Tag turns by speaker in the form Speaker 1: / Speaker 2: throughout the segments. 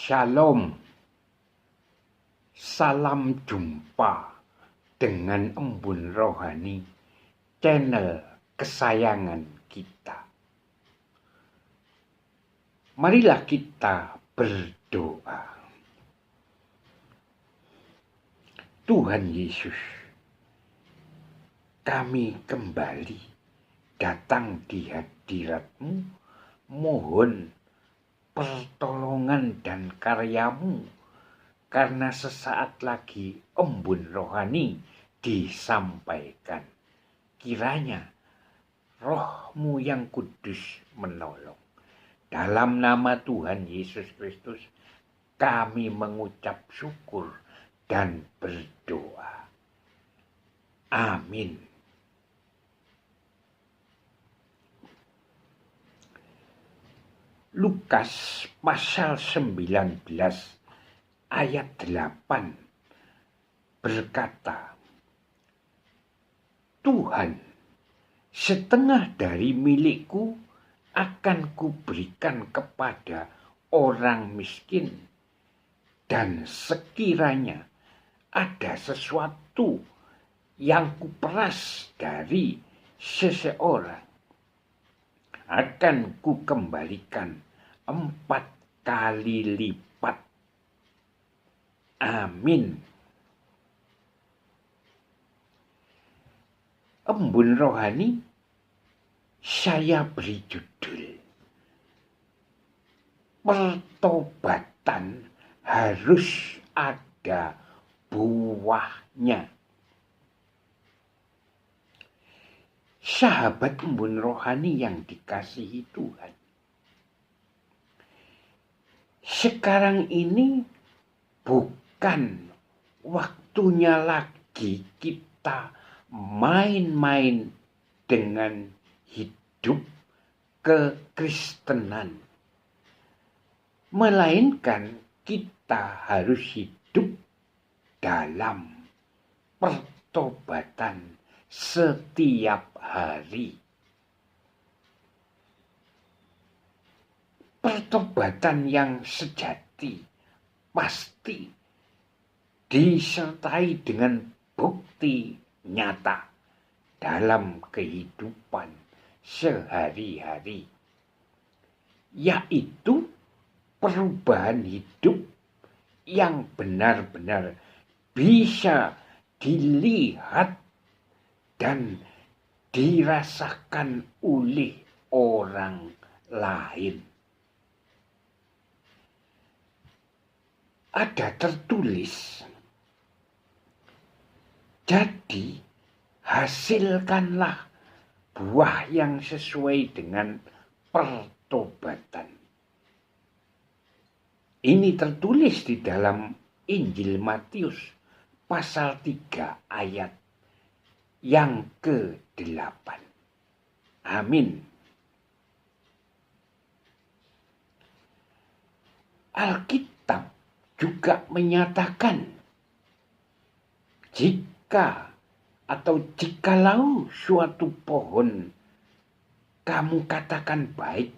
Speaker 1: Shalom, salam jumpa dengan Embun Rohani, channel kesayangan kita. Marilah kita berdoa. Tuhan Yesus, kami kembali datang di hadirat-Mu, mohon pertolongan dan karya-Mu, karena sesaat lagi Embun Rohani disampaikan. Kiranya Roh-Mu yang kudus menolong. Dalam nama Tuhan Yesus Kristus, kami mengucap syukur dan berdoa. Amin. Lukas pasal 19 ayat 8 berkata, Tuhan, setengah dari milikku akan kuberikan kepada orang miskin, dan sekiranya ada sesuatu yang kuperas dari seseorang, akan kukembalikan 4 kali lipat. Amin. Embun Rohani saya beri judul, pertobatan harus ada buahnya. Sahabat Embun Rohani yang dikasihi Tuhan, sekarang ini bukan waktunya lagi kita main-main dengan hidup kekristenan, melainkan kita harus hidup dalam pertobatan setiap hari. Pertobatan yang sejati pasti disertai dengan bukti nyata dalam kehidupan sehari-hari, yaitu perubahan hidup yang benar-benar bisa dilihat dan dirasakan oleh orang lain. Ada tertulis, jadi hasilkanlah buah yang sesuai dengan pertobatan. Ini tertulis di dalam Injil Matius pasal 3 ayat yang ke-8. Amin. Alkitab juga menyatakan, jikalau suatu pohon kamu katakan baik,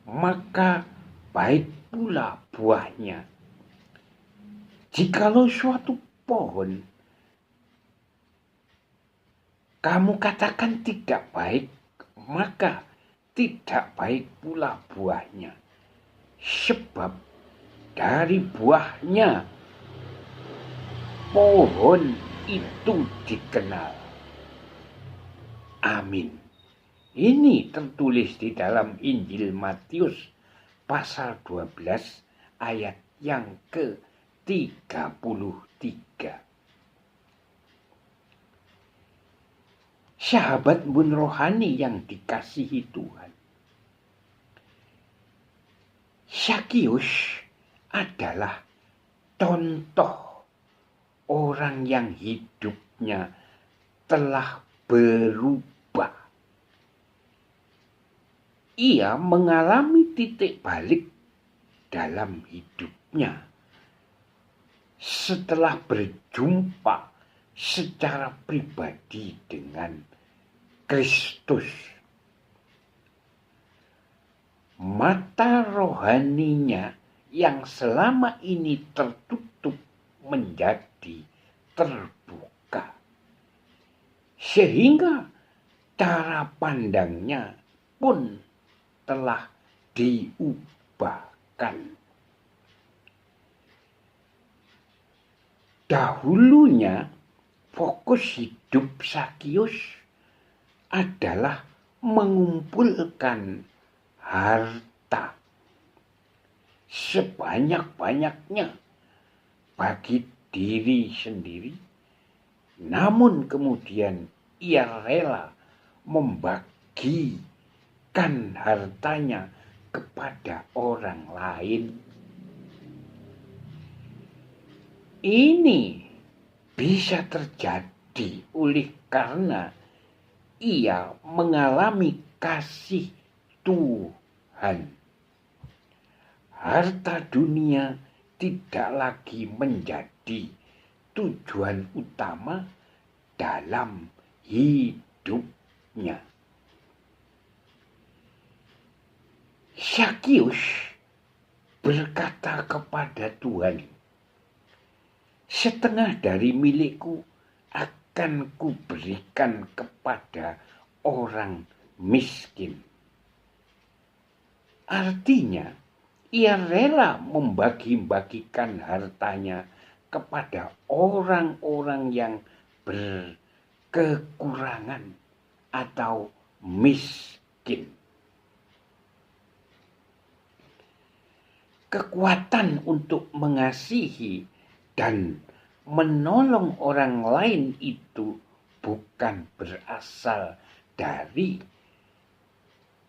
Speaker 1: maka baik pula buahnya. Jikalau suatu pohon kamu katakan tidak baik, maka tidak baik pula buahnya. Sebab dari buahnya pohon itu dikenal. Amin. Ini tertulis di dalam Injil Matius pasal 12 ayat yang ke-33. Sahabat Embun Rohani yang dikasihi Tuhan, Sakius adalah contoh orang yang hidupnya telah berubah. Ia mengalami titik balik dalam hidupnya setelah berjumpa secara pribadi dengan Kristus. Mata rohaninya yang selama ini tertutup menjadi terbuka. Sehingga cara pandangnya pun telah diubahkan. Dahulunya fokus hidup Sakius adalah mengumpulkan harta sebanyak-banyaknya bagi diri sendiri. Namun kemudian ia rela membagikan hartanya kepada orang lain. Ini bisa terjadi oleh karena ia mengalami kasih Tuhan. Harta dunia tidak lagi menjadi tujuan utama dalam hidupnya. Sakius berkata kepada Tuhan, "Setengah dari milikku akan kuberikan kepada orang miskin." Artinya, ia rela membagi-bagikan hartanya kepada orang-orang yang berkekurangan atau miskin. Kekuatan untuk mengasihi dan menolong orang lain itu bukan berasal dari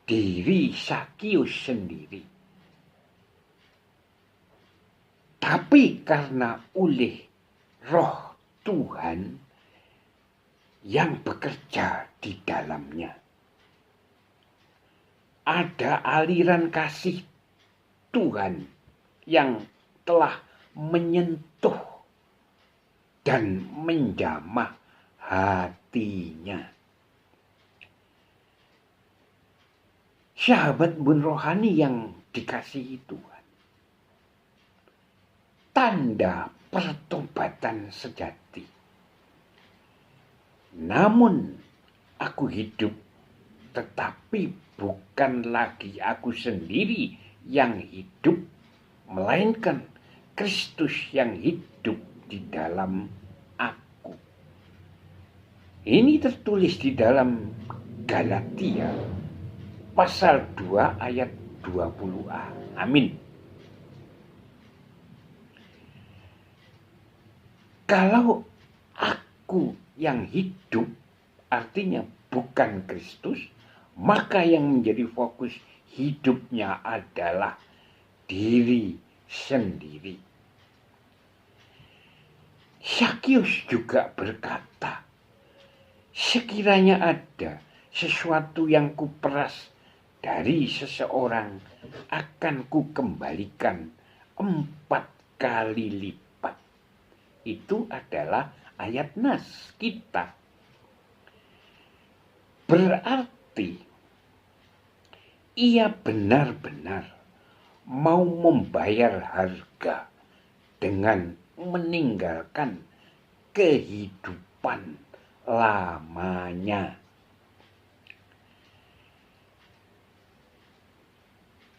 Speaker 1: diri Sakius sendiri, tapi karena oleh Roh Tuhan yang bekerja di dalamnya. Ada aliran kasih Tuhan yang telah menyentuh dan menjamah hatinya. Sahabat bun rohani yang dikasihi Tuhan, tanda pertobatan sejati. Namun aku hidup, tetapi bukan lagi aku sendiri yang hidup, melainkan Kristus yang hidup di dalam aku. Ini tertulis di dalam Galatia pasal 2 ayat 20a. Amin. Kalau aku yang hidup, artinya bukan Kristus, maka yang menjadi fokus hidupnya adalah diri sendiri. Sakius juga berkata, sekiranya ada sesuatu yang kuperas dari seseorang, akan kukembalikan 4 kali lipat. Itu adalah ayat nas kita. Berarti ia benar-benar mau membayar harga dengan meninggalkan kehidupan lamanya.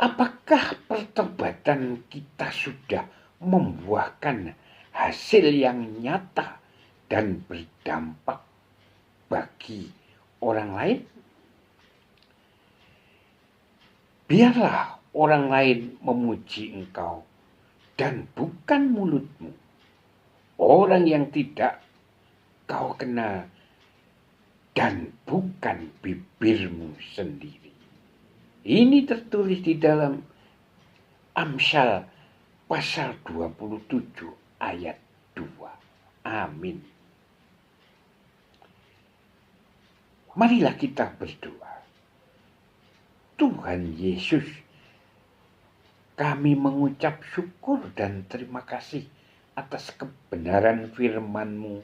Speaker 1: Apakah pertobatan kita sudah membuahkan hasil yang nyata dan berdampak bagi orang lain? Biarlah orang lain memuji engkau dan bukan mulutmu. Orang yang tidak kau kenal dan bukan bibirmu sendiri. Ini tertulis di dalam Amsal pasal 27 ayat 2. Amin. Marilah kita berdoa. Tuhan Yesus, kami mengucap syukur dan terima kasih atas kebenaran firman-Mu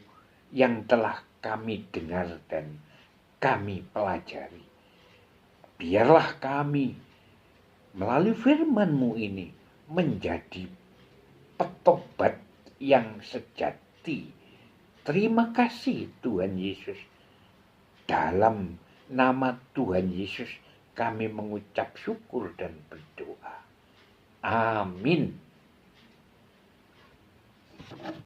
Speaker 1: yang telah kami dengar dan kami pelajari. Biarlah kami melalui firman-Mu ini menjadi petobat yang sejati. Terima kasih Tuhan Yesus. Dalam nama Tuhan Yesus kami mengucap syukur dan berdoa. Amin.